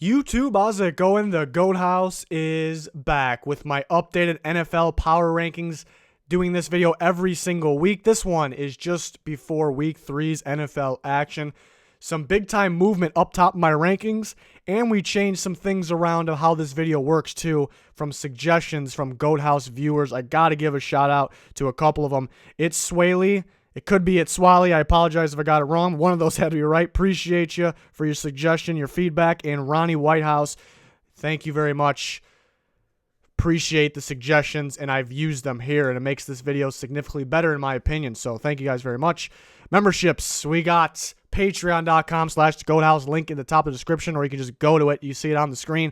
YouTube, how's it going? The Goat House is back with my updated NFL power rankings. Doing this video every single week. This one is just before week 3's NFL action. Some big time movement up top of my rankings, and we changed some things around of how this video works too, from suggestions from Goat House viewers. I gotta give a shout out to a couple of them. It's Swaley. It could be It's Swally. I apologize if I got it wrong. One of those had to be right. Appreciate you for your suggestion, your feedback. And Ronnie Whitehouse, thank you very much. Appreciate the suggestions, and I've used them here, and it makes this video significantly better in my opinion. So thank you guys very much. Memberships, we got patreon.com/goathouse, link in the top of the description, or you can just go to it. You see it on the screen.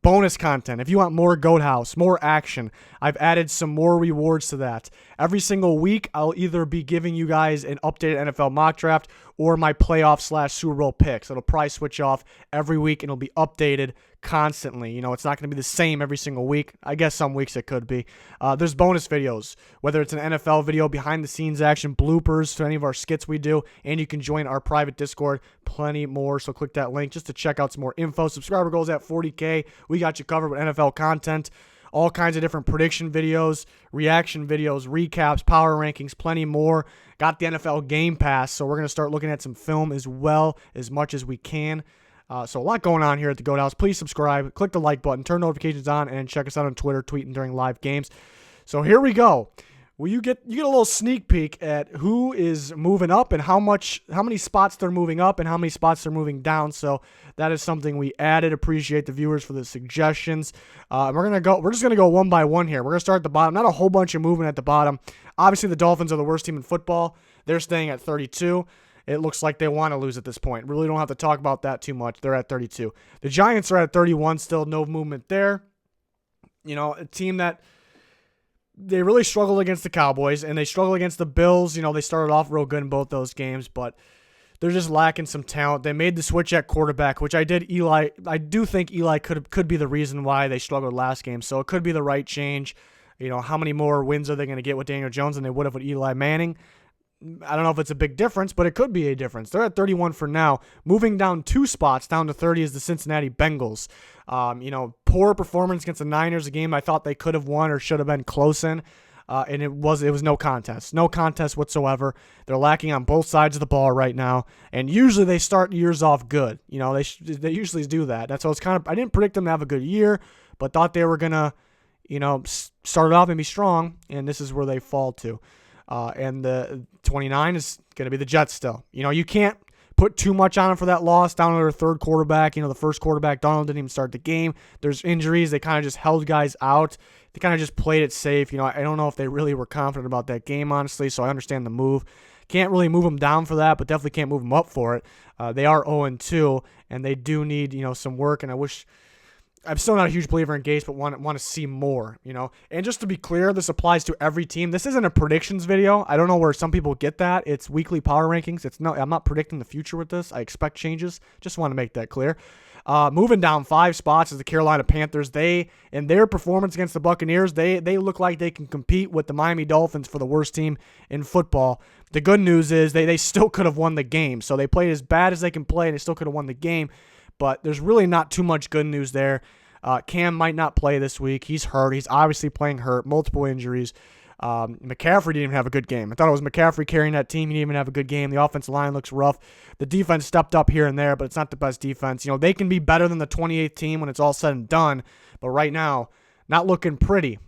Bonus content. If you want more Goat House, more action, I've added some more rewards to that. Every single week, I'll either be giving you guys an updated NFL mock draft or my playoff/Super Bowl picks. It'll probably switch off every week, and it'll be updated constantly. You know, it's not going to be the same every single week. I guess some weeks it could be. There's bonus videos, whether it's an NFL video, behind-the-scenes action, bloopers to any of our skits we do, and you can join our private Discord. Plenty more, so click that link just to check out some more info. Subscriber goals at 40K. We got you covered with NFL content. All kinds of different prediction videos, reaction videos, recaps, power rankings, plenty more. Got the NFL Game Pass, so we're going to start looking at some film as well, as much as we can. So a lot going on here at the Goat House. Please subscribe, click the like button, turn notifications on, and check us out on Twitter, tweeting during live games. So here we go. Well, you get a little sneak peek at who is moving up and how many spots they're moving up and how many spots they're moving down. So that is something we added. Appreciate the viewers for the suggestions. We're just gonna go one by one here. We're gonna start at the bottom. Not a whole bunch of movement at the bottom. Obviously, the Dolphins are the worst team in football. They're staying at 32. It looks like they want to lose at this point. Really don't have to talk about that too much. They're at 32. The Giants are at 31. Still no movement there. You know, a team that they really struggled against the Cowboys, and they struggled against the Bills. You know, they started off real good in both those games, but they're just lacking some talent. They made the switch at quarterback, which I do think Eli could be the reason why they struggled last game. So it could be the right change. You know, how many more wins are they going to get with Daniel Jones than they would have with Eli Manning? I don't know if it's a big difference, but it could be a difference. They're at 31 for now. Moving down 2 spots, down to 30, is the Cincinnati Bengals. You know, poor performance against the Niners, a game I thought they could have won or should have been close in, and it was no contest. No contest whatsoever. They're lacking on both sides of the ball right now, and usually they start years off good. You know, they usually do that. That's why it's kind of, I didn't predict them to have a good year, but thought they were going to, you know, start it off and be strong, and this is where they fall to. And the 29 is going to be the Jets still. You know, you can't put too much on them for that loss. Down to their third quarterback. You know, the first quarterback, Donald, didn't even start the game. There's injuries. They kind of just held guys out. They kind of just played it safe. You know, I don't know if they really were confident about that game, honestly, so I understand the move. Can't really move them down for that, but definitely can't move them up for it. They are 0-2, and they do need, you know, some work, and I'm still not a huge believer in Gase, but want to see more, you know. And just to be clear, this applies to every team. This isn't a predictions video. I don't know where some people get that. It's weekly power rankings. I'm not predicting the future with this. I expect changes. Just want to make that clear. Moving down 5 spots is the Carolina Panthers. They, in their performance against the Buccaneers, they look like they can compete with the Miami Dolphins for the worst team in football. The good news is they still could have won the game. So they played as bad as they can play, and they still could have won the game. But there's really not too much good news there. Cam might not play this week. He's hurt. He's obviously playing hurt. Multiple injuries. McCaffrey didn't even have a good game. I thought it was McCaffrey carrying that team. He didn't even have a good game. The offensive line looks rough. The defense stepped up here and there, but it's not the best defense. You know, they can be better than the 28th team when it's all said and done. But right now, not looking pretty.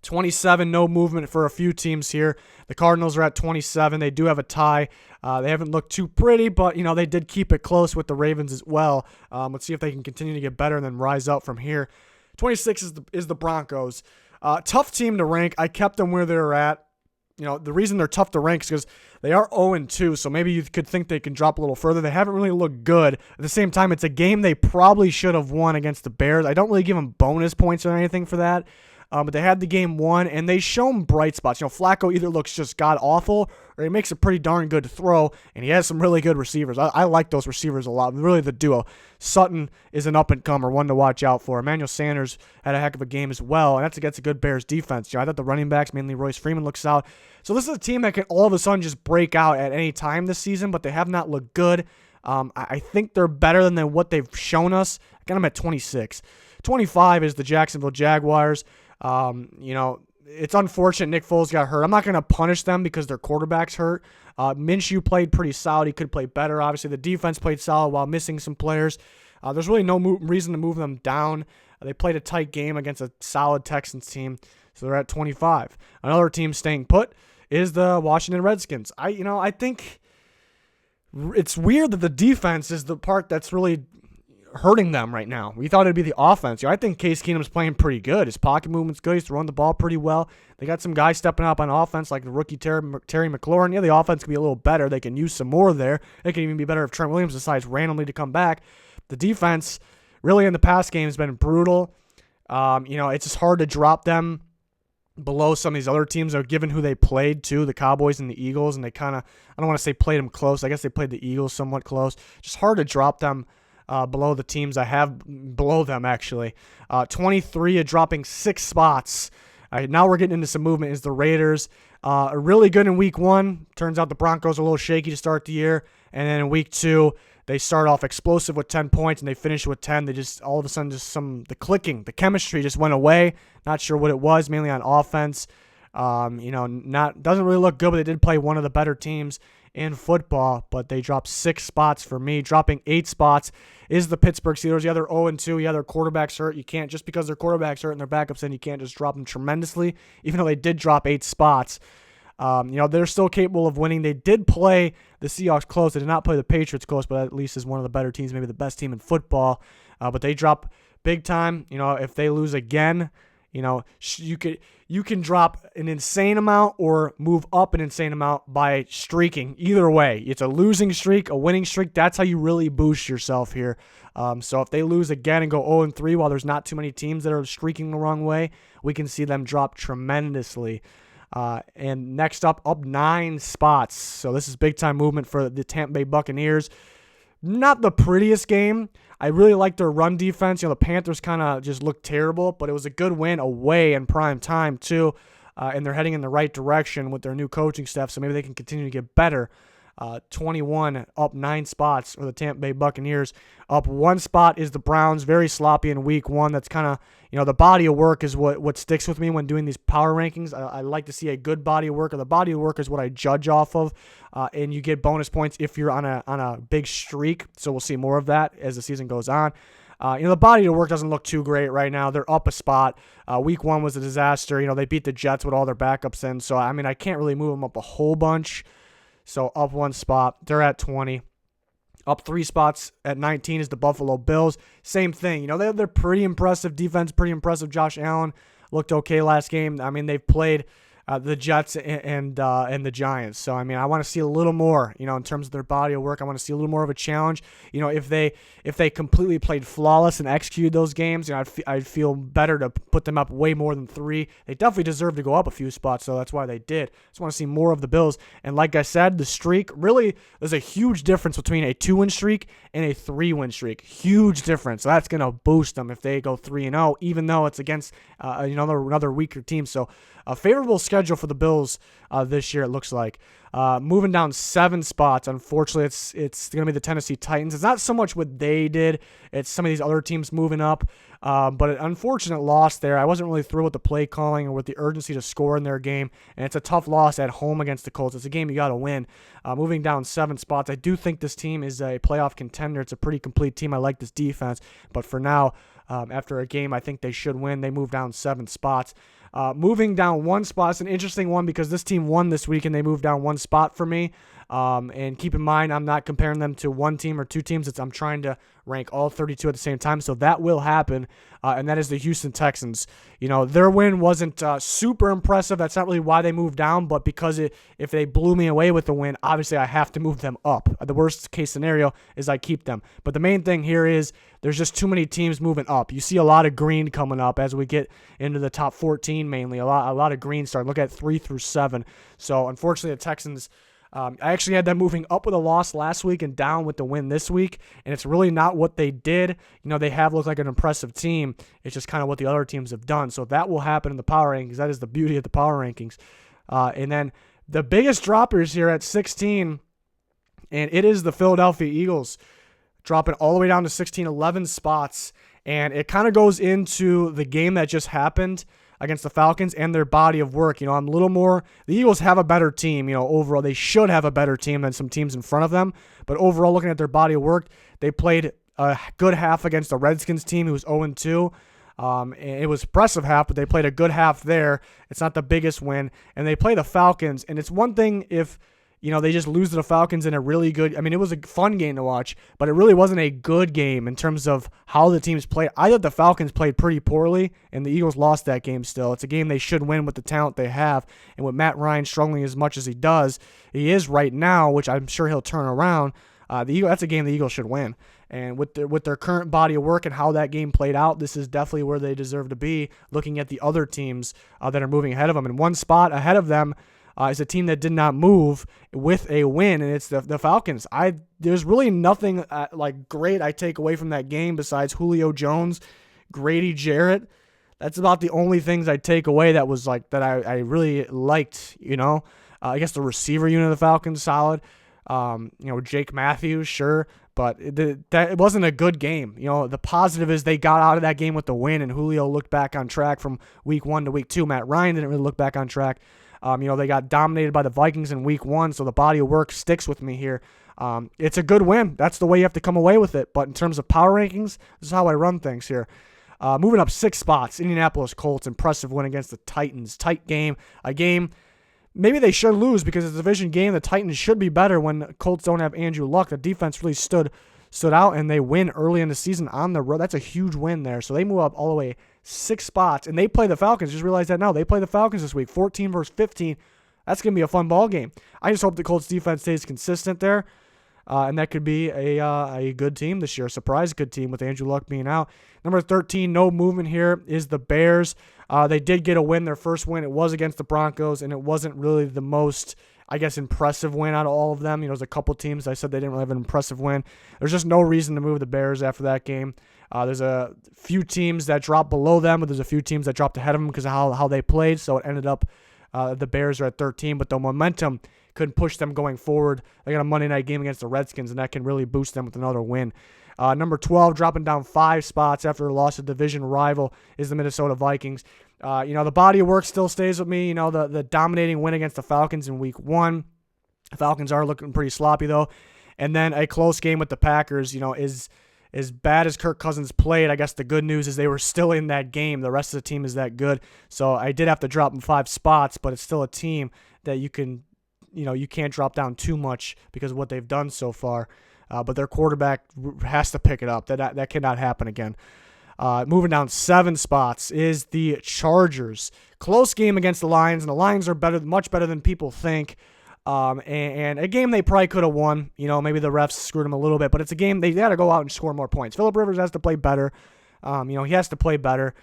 27, no movement for a few teams here. The Cardinals are at 27. They do have a tie. They haven't looked too pretty, but, you know, they did keep it close with the Ravens as well. Let's see if they can continue to get better and then rise up from here. 26 is the Broncos. Tough team to rank. I kept them where they're at. You know, the reason they're tough to rank is because they are 0-2, so maybe you could think they can drop a little further. They haven't really looked good. At the same time, it's a game they probably should have won against the Bears. I don't really give them bonus points or anything for that. But they had the game won, and they show them bright spots. You know, Flacco either looks just god-awful, or he makes it pretty darn good to throw, and he has some really good receivers. I like those receivers a lot, really the duo. Sutton is an up-and-comer, one to watch out for. Emmanuel Sanders had a heck of a game as well, and that's against a good Bears defense. You know, I thought the running backs, mainly Royce Freeman, looks out. So this is a team that can all of a sudden just break out at any time this season, but they have not looked good. I think they're better than what they've shown us. I got them at 26. 25 is the Jacksonville Jaguars. It's unfortunate Nick Foles got hurt. I'm not going to punish them because their quarterback's hurt. Minshew played pretty solid. He could play better. Obviously, the defense played solid while missing some players. There's really no reason to move them down. They played a tight game against a solid Texans team, so they're at 25. Another team staying put is the Washington Redskins. I think it's weird that the defense is the part that's really hurting them right now. We thought it'd be the offense. I think Case Keenum's playing pretty good. His pocket movement's good. He's throwing the ball pretty well. They got some guys stepping up on offense like the rookie Terry McLaurin. Yeah, the offense can be a little better. They can use some more there. It can even be better if Trent Williams decides randomly to come back. The defense really in the past game has been brutal. It's just hard to drop them below some of these other teams, given who they played to, the Cowboys and the Eagles, and they kind of, I don't want to say played them close. I guess they played the Eagles somewhat close. Just hard to drop them below the teams I have below them, actually. 23 dropping 6 spots. Now we're getting into some movement is the Raiders. Really good in week 1. Turns out the Broncos are a little shaky to start the year. And then in week 2, they start off explosive with 10 points, and they finish with 10. They just, all of a sudden, the clicking, the chemistry just went away. Not sure what it was, mainly on offense. Doesn't really look good, but they did play one of the better teams in football, but they dropped 6 spots for me. Dropping 8 spots is the Pittsburgh Steelers. Yeah, they're 0-2. Yeah, their quarterback's hurt. You can't, just because their quarterback's hurt and their backup's in, you can't just drop them tremendously, even though they did drop 8 spots. They're still capable of winning. They did play the Seahawks close. They did not play the Patriots close, but at least is one of the better teams, maybe the best team in football. But they drop big time. If they lose again, you can drop an insane amount or move up an insane amount by streaking. Either way, it's a losing streak, a winning streak. That's how you really boost yourself here. So if they lose again and go 0-3 while there's not too many teams that are streaking the wrong way, we can see them drop tremendously. And next up 9 spots. So this is big time movement for the Tampa Bay Buccaneers. Not the prettiest game. I really like their run defense. The Panthers kind of just looked terrible, but it was a good win away in prime time too. And they're heading in the right direction with their new coaching staff, so maybe they can continue to get better. 21 up 9 spots for the Tampa Bay Buccaneers. Up 1 spot is the Browns. Very sloppy in week 1. That's kind of, the body of work is what sticks with me when doing these power rankings. I like to see a good body of work, or the body of work is what I judge off of. And you get bonus points if you're on a big streak. So we'll see more of that as the season goes on. The body of work doesn't look too great right now. They're up a spot. Week 1 was a disaster. They beat the Jets with all their backups in. So, I can't really move them up a whole bunch. So up 1 spot. They're at 20. Up 3 spots at 19 is the Buffalo Bills. Same thing. They're pretty impressive defense, pretty impressive. Josh Allen looked okay last game. They've played the Jets and the Giants. So, I want to see a little more, in terms of their body of work. I want to see a little more of a challenge. If they completely played flawless and executed those games, I'd feel better to put them up way more than 3. They definitely deserve to go up a few spots, so that's why they did. Just want to see more of the Bills. And like I said, the streak, really, there's a huge difference between a 2-win streak and a 3-win streak. Huge difference. So that's going to boost them if they go 3-0, even though it's against another weaker team. So a favorable schedule for the Bills this year, it looks like. Moving down 7 spots, unfortunately, it's going to be the Tennessee Titans. It's not so much what they did. It's some of these other teams moving up. But an unfortunate loss there. I wasn't really thrilled with the play calling or with the urgency to score in their game. And it's a tough loss at home against the Colts. It's a game you got to win. Moving down 7 spots, I do think this team is a playoff contender. It's a pretty complete team. I like this defense. But for now, after a game, I think they should win. They move down 7 spots. Moving down 1 spot is an interesting one because this team won this week and they moved down 1 spot for me. And keep in mind, I'm not comparing them to 1 team or 2 teams. I'm trying to rank all 32 at the same time. So that will happen. And that is the Houston Texans. Their win wasn't super impressive. That's not really why they moved down. But because if they blew me away with the win, obviously I have to move them up. The worst case scenario is I keep them. But the main thing here is there's just too many teams moving up. You see a lot of green coming up as we get into the top 14 mainly. A lot of green start. Look at 3 through 7. So unfortunately the Texans, I actually had them moving up with a loss last week and down with the win this week, and it's really not what they did. They have looked like an impressive team. It's just kind of what the other teams have done. So that will happen in the power rankings. That is the beauty of the power rankings. And then the biggest droppers here at 16 and it is the Philadelphia Eagles, dropping all the way down to 16, 11 spots. And it kind of goes into the game that just happened against the Falcons and their body of work. I'm a little more, the Eagles have a better team, overall. They should have a better team than some teams in front of them. But overall, looking at their body of work, they played a good half against the Redskins team who was 0-2. It was impressive half, but they played a good half there. It's not the biggest win. And they play the Falcons. And it's one thing if they just lose to the Falcons in a really good, it was a fun game to watch, but it really wasn't a good game in terms of how the teams played. I thought the Falcons played pretty poorly, and the Eagles lost that game still. It's a game they should win with the talent they have, and with Matt Ryan struggling as much as he is right now, which I'm sure he'll turn around. That's a game the Eagles should win. And with their current body of work and how that game played out, this is definitely where they deserve to be, looking at the other teams that are moving ahead of them. And one spot ahead of them is a team that did not move with a win, and it's the Falcons. There's really nothing great I take away from that game besides Julio Jones, Grady Jarrett. That's about the only things I take away that was that I really liked. I guess the receiver unit of the Falcons solid. Jake Matthews, sure, but it wasn't a good game. The positive is they got out of that game with the win, and Julio looked back on track from week 1 to week 2. Matt Ryan didn't really look back on track. They got dominated by the Vikings in week 1, so the body of work sticks with me here. It's a good win. That's the way you have to come away with it. But in terms of power rankings, this is how I run things here. Moving up 6 spots, Indianapolis Colts, impressive win against the Titans. Tight game, a game maybe they should lose because it's a division game. The Titans should be better when Colts don't have Andrew Luck. The defense really stood out, and they win early in the season on the road. That's a huge win there. So they move up all the way 6 spots, and they play the Falcons. Just realize that now. They play the Falcons this week, 14 versus 15. That's going to be a fun ball game. I just hope the Colts defense stays consistent there, and that could be a good team this year, a surprise good team with Andrew Luck being out. Number 13, no movement here, is the Bears. They did get a win, their first win. It was against the Broncos, and it wasn't really the most, impressive win out of all of them. There's a couple teams I said they didn't really have an impressive win. There's just no reason to move the Bears after that game. There's a few teams that dropped below them, but there's a few teams that dropped ahead of them because of how they played, so it ended up the Bears are at 13, but the momentum couldn't push them going forward. They got a Monday night game against the Redskins, and that can really boost them with another win. Number 12, dropping down 5 spots after a loss to division rival, is the Minnesota Vikings. The body of work still stays with me. The dominating win against the Falcons in week 1. The Falcons are looking pretty sloppy, though. And then a close game with the Packers, is as bad as Kirk Cousins played. I guess the good news is they were still in that game. The rest of the team is that good. So I did have to drop them 5 spots, but it's still a team that you can't drop down too much because of what they've done so far. But their quarterback has to pick it up. That cannot happen again. Moving down 7 spots is the Chargers. Close game against the Lions, and the Lions are much better than people think. And a game they probably could have won. Maybe the refs screwed them a little bit, but it's a game they got to go out and score more points. Phillip Rivers has to play better. He has to play better.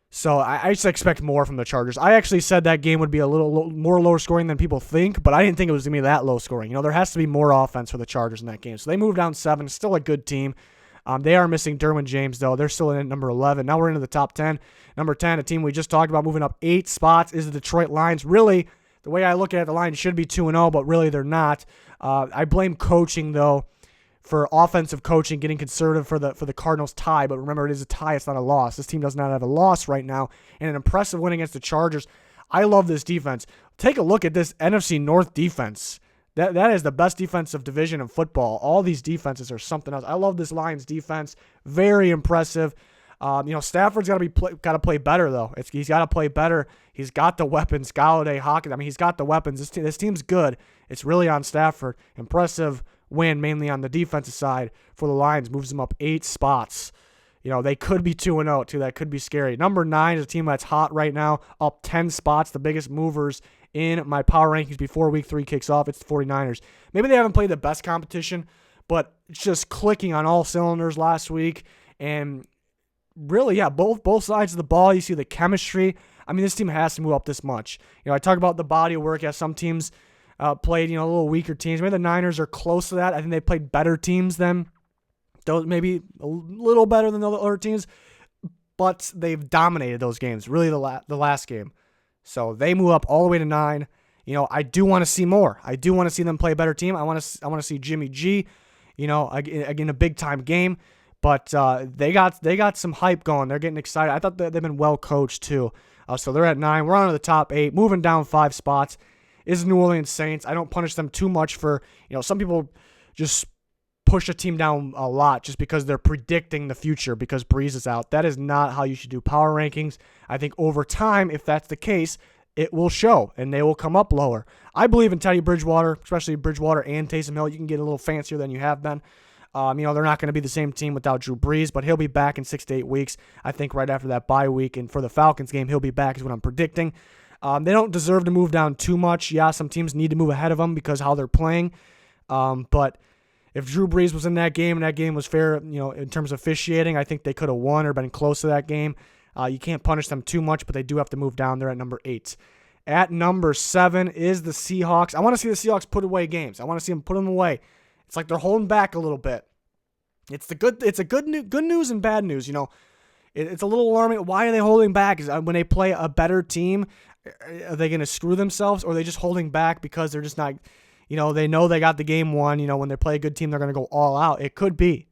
So I just expect more from the Chargers. I actually said that game would be a little more low scoring than people think, but I didn't think it was going to be that low scoring. There has to be more offense for the Chargers in that game. So they moved down 7. Still a good team. They are missing Derwin James, though. They're still in at number 11. Now we're into the top 10. Number 10, a team we just talked about moving up 8 spots, is the Detroit Lions. Really, the way I look at it, the Lions should be 2-0, but really they're not. I blame coaching, though, for offensive coaching, getting conservative for the Cardinals tie. But remember, it is a tie. It's not a loss. This team does not have a loss right now. And an impressive win against the Chargers. I love this defense. Take a look at this NFC North defense. That is the best defensive division in football. All these defenses are something else. I love this Lions defense. Very impressive. Stafford's got to play better, though. He's got to play better. He's got the weapons. Galladay, Hawkins. He's got the weapons. This team's good. It's really on Stafford. Impressive win, mainly on the defensive side for the Lions. Moves them up 8 spots. They could be 2-0, too. That could be scary. Number 9 is a team that's hot right now, up 10 spots. The biggest movers in my power rankings before Week 3 kicks off. It's the 49ers. Maybe they haven't played the best competition, but it's just clicking on all cylinders last week. And really, yeah, both sides of the ball, you see the chemistry. This team has to move up this much. I talk about the body of work. Yeah, some teams played, a little weaker teams. Maybe the Niners are close to that. I think they played better teams than those, maybe a little better than the other teams, but they've dominated those games, really the last game. So they move up all the way to 9. I do want to see more. I do want to see them play a better team. I want to see Jimmy G, again, a big time game. But they got some hype going. They're getting excited. I thought that they've been well coached too. So they're at 9. We're on to the top 8, moving down 5 spots. Is New Orleans Saints. I don't punish them too much for, some people just push a team down a lot just because they're predicting the future because Breeze is out. That is not how you should do power rankings. I think over time, if that's the case, it will show and they will come up lower. I believe in Teddy Bridgewater, especially Bridgewater and Taysom Hill. You can get a little fancier than you have been. They're not going to be the same team without Drew Brees, but he'll be back in 6 to 8 weeks. I think right after that bye week, and for the Falcons game, he'll be back is what I'm predicting. They don't deserve to move down too much. Yeah, some teams need to move ahead of them because how they're playing. But if Drew Brees was in that game and that game was fair, in terms of officiating, I think they could have won or been close to that game. You can't punish them too much, but they do have to move down. They're at number 8. At number 7 is the Seahawks. I want to see the Seahawks put away games. I want to see them put them away. It's like they're holding back a little bit. It's a good news and bad news. It's a little alarming. Why are they holding back? Is when they play a better team, are they going to screw themselves, or are they just holding back because they're just not? They know they got the game won. When they play a good team, they're going to go all out. It could be.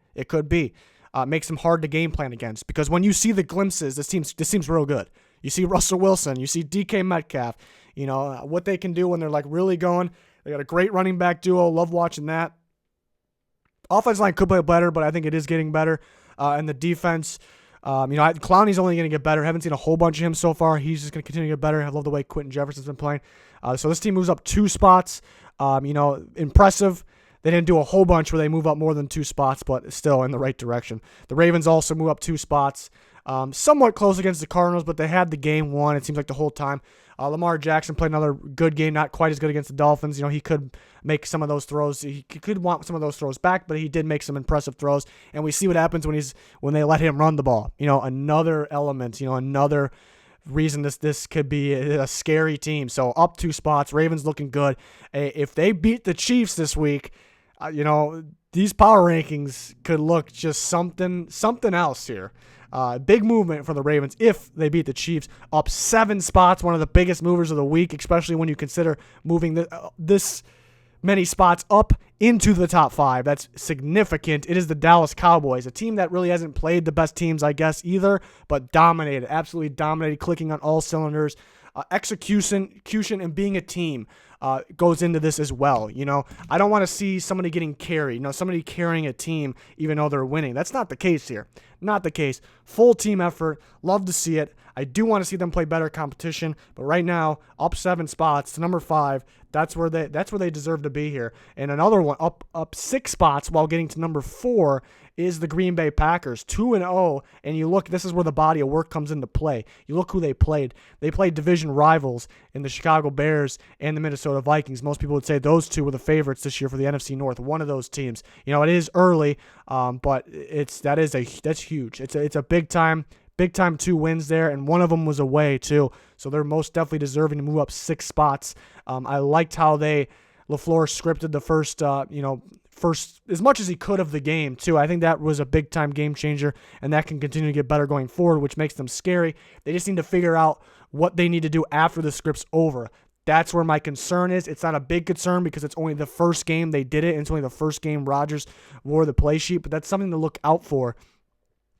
Makes them hard to game plan against because when you see the glimpses, this team's real good. You see Russell Wilson, you see DK Metcalf. What they can do when they're like really going. They got a great running back duo. Love watching that. Offensive line could play better, but I think it is getting better. And the defense, Clowney's only going to get better. Haven't seen a whole bunch of him so far. He's just going to continue to get better. I love the way Quentin Jefferson's been playing. So this team moves up 2 spots. Impressive. They didn't do a whole bunch where they move up more than 2 spots, but still in the right direction. The Ravens also move up 2 spots. Somewhat close against the Cardinals, but they had the game won, it seems like the whole time. Lamar Jackson played another good game, not quite as good against the Dolphins. He could make some of those throws. He could want some of those throws back, but he did make some impressive throws. And we see what happens when they let him run the ball. Another element, another reason this could be a scary team. So up 2 spots, Ravens looking good. If they beat the Chiefs this week, these power rankings could look just something else here. Big movement for the Ravens if they beat the Chiefs. Up 7 spots, one of the biggest movers of the week, especially when you consider moving this many spots up into the top 5. That's significant. It is the Dallas Cowboys, a team that really hasn't played the best teams, I guess, either, but absolutely dominated, clicking on all cylinders. Execution and being a team goes into this as well. I don't want to see somebody getting carried, somebody carrying a team even though they're winning. That's not the case here. Not the case. Full team effort. Love to see it. I do want to see them play better competition, but right now, up 7 spots to number 5. That's where they deserve to be here. And another one up 6 spots while getting to number 4 is the Green Bay Packers, 2-0. And you look, this is where the body of work comes into play. You look who they played. They played division rivals in the Chicago Bears and the Minnesota Vikings. Most people would say those two were the favorites this year for the NFC North. One of those teams. It is early, but that's huge. It's a big time 2 wins there, and one of them was away too. So they're most definitely deserving to move up 6 spots. I liked how LaFleur scripted the first as much as he could of the game too. I think that was a big time game changer, and that can continue to get better going forward, which makes them scary. They just need to figure out what they need to do after the script's over. That's where my concern is. It's not a big concern because it's only the first game they did it, and it's only the first game Rodgers wore the play sheet, but that's something to look out for.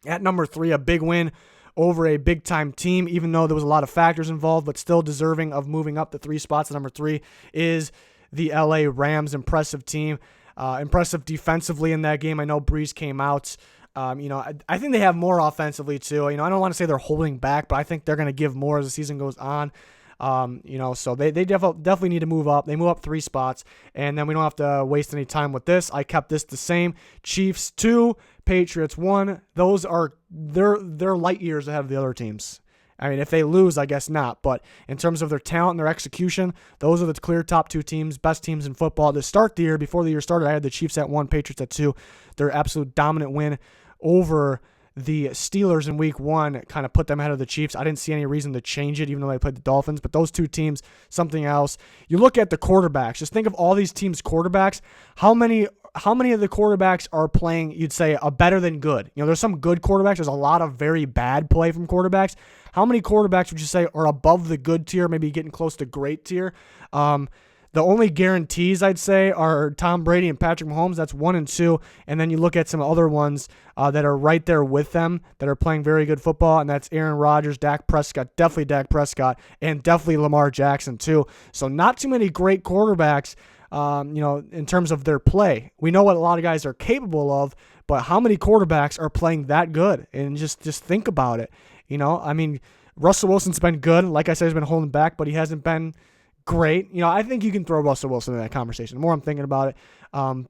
At number 3, a big win over a big-time team, even though there was a lot of factors involved, but still deserving of moving up the 3 spots. At number 3 is the LA Rams. Impressive team. Impressive defensively in that game. I know Breeze came out. I think they have more offensively too. I don't want to say they're holding back, but I think they're going to give more as the season goes on. So they definitely need to move up. They move up 3 spots, and then we don't have to waste any time with this. I kept this the same. Chiefs 2, Patriots 1. Those are they're light years ahead of the other teams. I mean, if they lose, I guess not. But in terms of their talent and their execution, those are the clear top 2 teams, best teams in football. To start the year, before the year started, I had the Chiefs at 1, Patriots at 2. Their absolute dominant win over the Steelers in week 1 kind of put them ahead of the Chiefs. I didn't see any reason to change it, even though they played the Dolphins. But those 2 teams, something else. You look at the quarterbacks. Just think of all these teams' quarterbacks. How many how many of the quarterbacks are playing, you'd say, a better than good? There's some good quarterbacks. There's a lot of very bad play from quarterbacks. How many quarterbacks would you say are above the good tier, maybe getting close to great tier? The only guarantees, I'd say, are Tom Brady and Patrick Mahomes. That's 1 and 2. And then you look at some other ones that are right there with them that are playing very good football, and that's Aaron Rodgers, Dak Prescott, definitely Dak Prescott, and definitely Lamar Jackson too. So not too many great quarterbacks, in terms of their play. We know what a lot of guys are capable of, but how many quarterbacks are playing that good? And just think about it. Russell Wilson's been good. Like I said, he's been holding back, but he hasn't been great. I think you can throw Russell Wilson in that conversation. The more I'm thinking about it,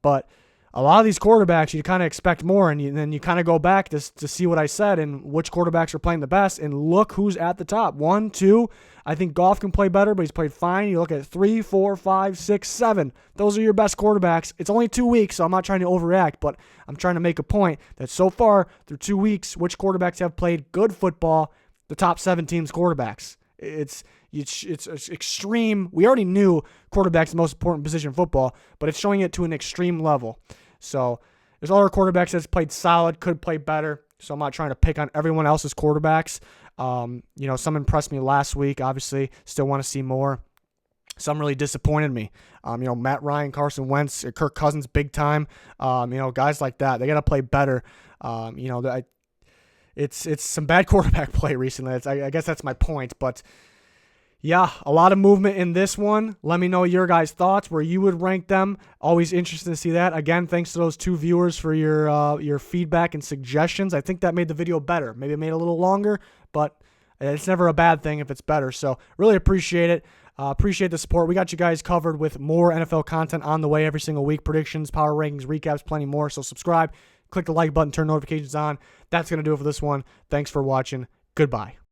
but a lot of these quarterbacks, you kind of expect more, and then you kind of go back to see what I said and which quarterbacks are playing the best, and look who's at the top. 1, 2. I think Goff can play better, but he's played fine. You look at 3, 4, 5, 6, 7. Those are your best quarterbacks. It's only 2 weeks, so I'm not trying to overact, but I'm trying to make a point that so far through 2 weeks, which quarterbacks have played good football? The top 7 teams' quarterbacks. It's extreme. We already knew quarterback's the most important position in football, but it's showing it to an extreme level. So there's other quarterbacks that's played solid, could play better. So I'm not trying to pick on everyone else's quarterbacks. Some impressed me last week. Obviously, still want to see more. Some really disappointed me. Matt Ryan, Carson Wentz, Kirk Cousins, big time. Guys like that, they got to play better. It's some bad quarterback play recently. I guess that's my point. But yeah, a lot of movement in this one. Let me know your guys' thoughts, where you would rank them. Always interested to see that. Again, thanks to those 2 viewers for your feedback and suggestions. I think that made the video better. Maybe it made it a little longer, but it's never a bad thing if it's better. So really appreciate it. Appreciate the support. We got you guys covered with more NFL content on the way every single week. Predictions, power rankings, recaps, plenty more. So subscribe, click the like button, turn notifications on. That's going to do it for this one. Thanks for watching. Goodbye.